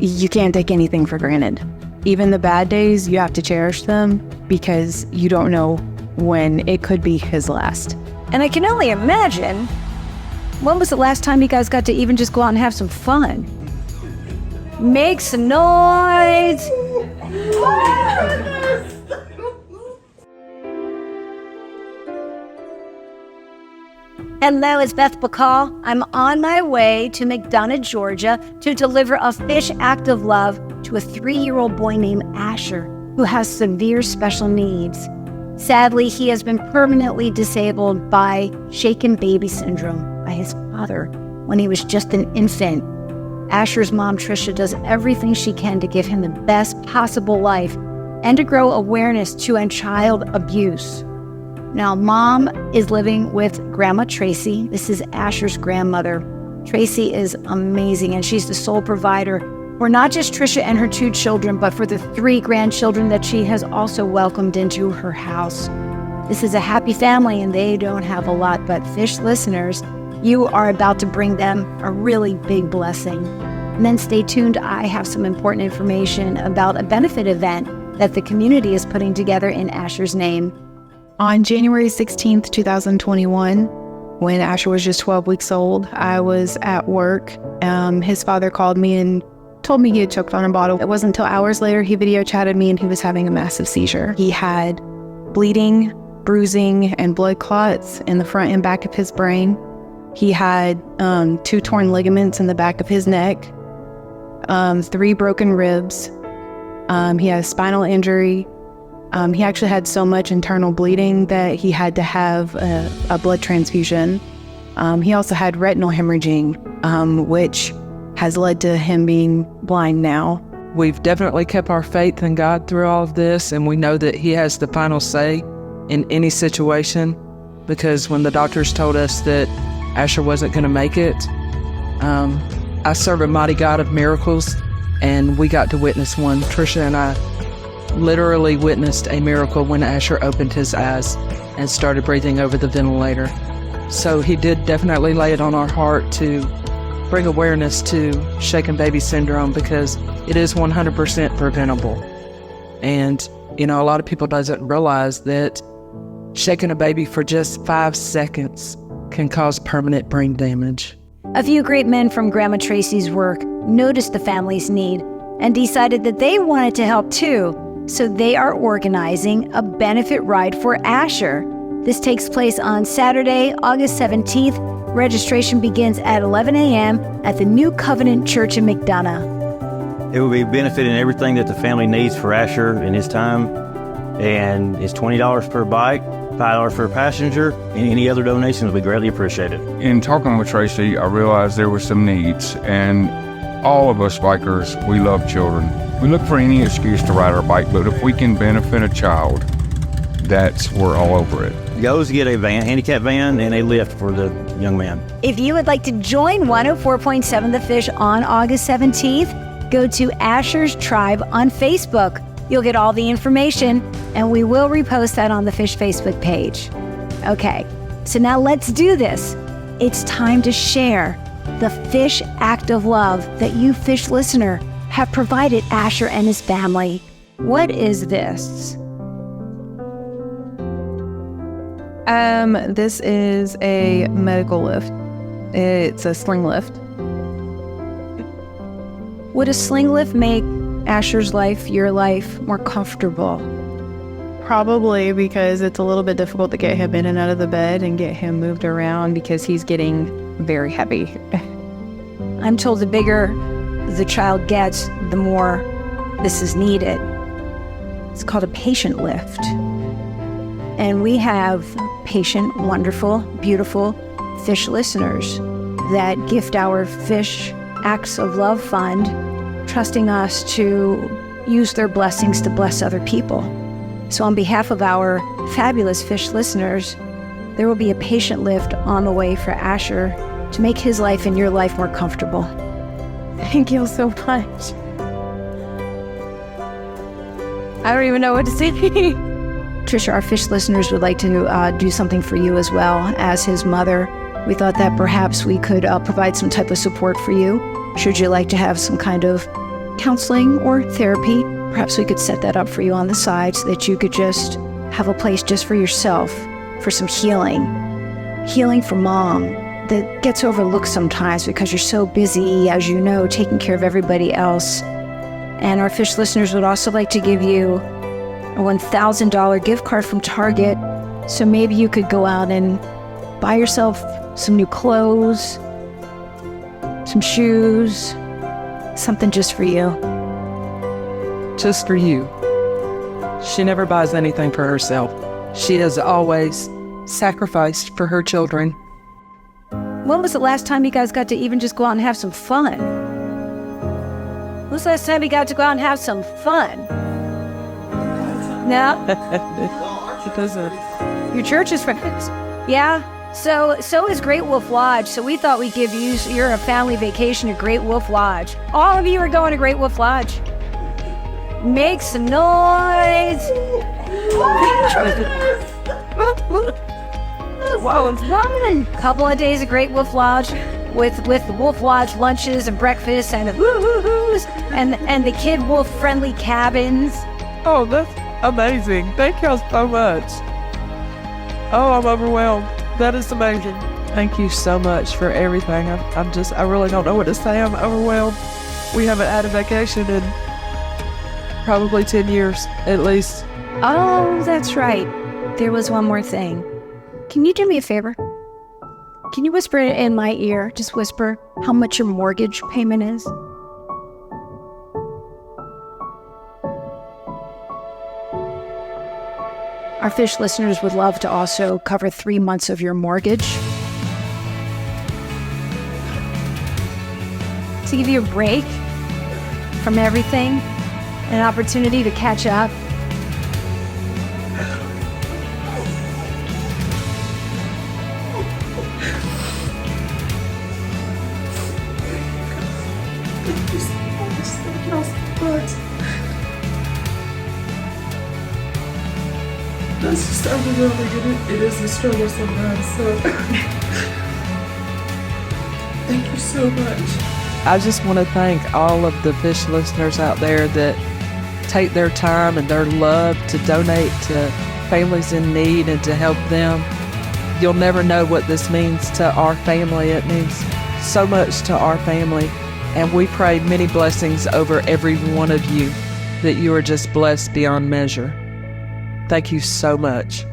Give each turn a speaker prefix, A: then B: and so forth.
A: you can't take anything for granted. Even the bad days, you have to cherish them because you don't know when it could be his last.
B: And I can only imagine, when was the last time you guys got to even just go out and have some fun? Make some noise! Hello, it's Beth Bacall. I'm on my way to Mcdonough, Georgia to deliver a fish act of love to a 3-year-old boy named Asher who has severe special needs. Sadly, he has been permanently disabled by shaken baby syndrome by his father when he was just an infant. Asher's mom, Tricia, does everything she can to give him the best possible life and to grow awareness to end child abuse. Now, Mom is living with Grandma Tracy. This is Asher's grandmother. Tracy is amazing, and she's the sole provider for not just Tricia and her 2 children, but for the 3 grandchildren that she has also welcomed into her house. This is a happy family, and they don't have a lot, but Fish listeners, you are about to bring them a really big blessing. And then stay tuned. I have some important information about a benefit event that the community is putting together in Asher's name.
A: On January 16th, 2021, when Asher was just 12 weeks old, I was at work. His father called me and told me he had choked on a bottle. It wasn't until hours later he video chatted me and he was having a massive seizure. He had bleeding, bruising, and blood clots in the front and back of his brain. He had 2 torn ligaments in the back of his neck, 3 broken ribs. He had a spinal injury. He actually had so much internal bleeding that he had to have a blood transfusion. He also had retinal hemorrhaging, which has led to him being blind now.
C: We've definitely kept our faith in God through all of this, and we know that He has the final say in any situation, because when the doctors told us that Asher wasn't going to make it, I serve a mighty God of miracles, and we got to witness one. Tricia and I literally witnessed a miracle when Asher opened his eyes and started breathing over the ventilator. So He did definitely lay it on our heart to bring awareness to shaken baby syndrome, because it is 100% preventable. And, a lot of people doesn't realize that shaking a baby for just 5 seconds can cause permanent brain damage.
B: A few great men from Grandma Tracy's work noticed the family's need and decided that they wanted to help too. So they are organizing a benefit ride for Asher. This takes place on Saturday, August 17th. Registration begins at 11 a.m. at the New Covenant Church in Mcdonough.
D: It will be benefiting everything that the family needs for Asher in his time. And it's $20 per bike, $5 per passenger, and any other donations will be greatly appreciated.
E: In talking with Tracy, I realized there were some needs, and all of us bikers, we love children. We look for any excuse to ride our bike, but if we can benefit a child, we're all over it.
D: Goes get a van, handicap van, and a lift for the young man.
B: If you would like to join 104.7 The Fish on August 17th, go to Asher's Tribe on Facebook. You'll get all the information, and we will repost that on the Fish Facebook page. Okay, so now let's do this. It's time to share the Fish act of love that you, Fish listener, have provided Asher and his family. What is this?
A: This is a medical lift. It's a sling lift.
B: Would a sling lift make Asher's life, your life, more comfortable?
A: Probably, because it's a little bit difficult to get him in and out of the bed and get him moved around because he's getting very heavy.
B: I'm told the bigger the child gets, the more this is needed. It's called a patient lift. And we have patient, wonderful, beautiful Fish listeners that gift our Fish Acts of Love Fund, trusting us to use their blessings to bless other people. So on behalf of our fabulous Fish listeners, there will be a patient lift on the way for Asher to make his life and your life more comfortable.
A: Thank you so much. I don't even know what to say.
B: Tricia, our Fish listeners would like to do something for you as well. As his mother, we thought that perhaps we could provide some type of support for you, should you like to have some kind of counseling or therapy. Perhaps we could set that up for you on the side so that you could just have a place just for yourself for some healing. Healing for mom that gets overlooked sometimes because you're so busy, as you know, taking care of everybody else. And our Fish listeners would also like to give you a $1,000 gift card from Target. So maybe you could go out and buy yourself some new clothes, some shoes, something just for you.
C: Just for you. She never buys anything for herself. She has always sacrificed for her children.
B: When was the last time you guys got to even just go out and have some fun? When was the last time you got to go out and have some fun? No?
C: It doesn't.
B: Your church is friends. Yeah? So is Great Wolf Lodge. So we thought we'd give you your family vacation to Great Wolf Lodge. All of you are going to Great Wolf Lodge. Make some noise. Whoa, it's fun. Couple of days at Great Wolf Lodge with the Wolf Lodge lunches and breakfasts and woo-hoo-hoos and the kid wolf friendly cabins.
C: Oh, that's amazing. Thank y'all so much. Oh, I'm overwhelmed. That is amazing. Thank you so much for everything. I really don't know what to say. I'm overwhelmed. We haven't had a vacation in probably 10 years, at least.
B: Oh, that's right. There was one more thing. Can you do me a favor? Can you whisper in my ear, just whisper, how much your mortgage payment is? Our Fish listeners would love to also cover 3 months of your mortgage. To give you a break from everything, an opportunity to catch up.
C: That's just overwhelming. It is a struggle sometimes, so thank you so much. I just want to thank all of the Fish listeners out there that take their time and their love to donate to families in need and to help them. You'll never know what this means to our family. It means so much to our family, and we pray many blessings over every one of you, that you are just blessed beyond measure. Thank you so much.